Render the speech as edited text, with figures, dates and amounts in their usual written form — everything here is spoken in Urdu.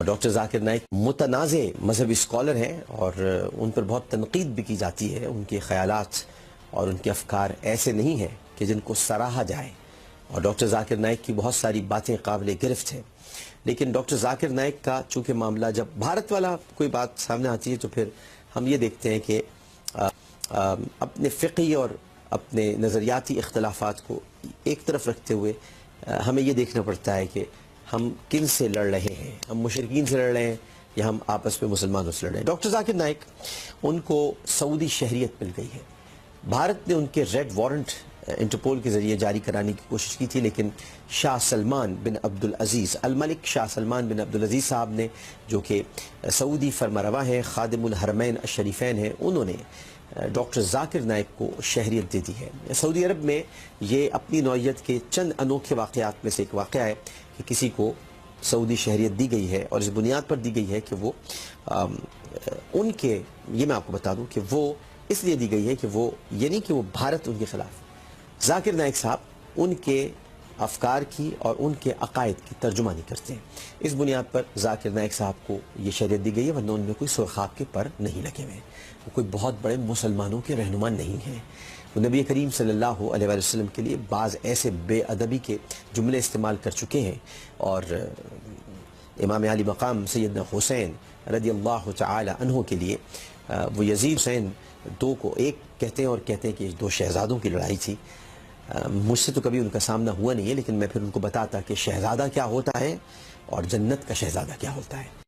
ڈاکٹر ذاکر نائک متنازع مذہبی اسکالر ہیں اور ان پر بہت تنقید بھی کی جاتی ہے. ان کے خیالات اور ان کے افکار ایسے نہیں ہیں کہ جن کو سراہا جائے، اور ڈاکٹر ذاکر نائک کی بہت ساری باتیں قابل گرفت ہیں. لیکن ڈاکٹر ذاکر نائک کا چونکہ معاملہ جب بھارت والا کوئی بات سامنے آتی ہے تو پھر ہم یہ دیکھتے ہیں کہ اپنے فقہی اور اپنے نظریاتی اختلافات کو ایک طرف رکھتے ہوئے ہمیں یہ دیکھنا پڑتا ہے کہ ہم کن سے لڑ رہے ہیں، ہم مشرکین سے لڑ رہے ہیں یا ہم آپس میں مسلمانوں سے لڑ رہے ہیں. ڈاکٹر ذاکر نائک ان کو سعودی شہریت مل گئی ہے. بھارت نے ان کے ریڈ وارنٹ انٹرپول کے ذریعے جاری کرانے کی کوشش کی تھی، لیکن شاہ سلمان بن عبدالعزیز الملک شاہ سلمان بن عبدالعزیز صاحب نے، جو کہ سعودی فرمانروا ہیں، خادم الحرمین الشریفین ہیں، انہوں نے ڈاکٹر ذاکر نائک کو شہریت دے دی ہے. سعودی عرب میں یہ اپنی نوعیت کے چند انوکھے واقعات میں سے ایک واقعہ ہے کہ کسی کو سعودی شہریت دی گئی ہے، اور اس بنیاد پر دی گئی ہے کہ وہ ان کے، یہ میں آپ کو بتا دوں کہ وہ اس لیے دی گئی ہے کہ وہ یہ نہیں کہ وہ بھارت ان کے خلاف. ذاکر نائک صاحب ان کے افکار کی اور ان کے عقائد کی ترجمانی کرتے ہیں. اس بنیاد پر ذاکر نائک صاحب کو یہ شہریت دی گئی ہے، ورنہ ان میں کوئی سرخاب کے پر نہیں لگے ہوئے. وہ کوئی بہت بڑے مسلمانوں کے رہنما نہیں ہیں. وہ نبی کریم صلی اللہ علیہ وسلم کے لیے بعض ایسے بے ادبی کے جملے استعمال کر چکے ہیں، اور امام علی مقام سیدنا حسین رضی اللہ تعالی عنہ کے لیے وہ یزید حسین دو کو ایک کہتے ہیں اور کہتے ہیں کہ دو شہزادوں کی لڑائی تھی. مجھ سے تو کبھی ان کا سامنا ہوا نہیں ہے، لیکن میں پھر ان کو بتاتا کہ شہزادہ کیا ہوتا ہے اور جنت کا شہزادہ کیا ہوتا ہے.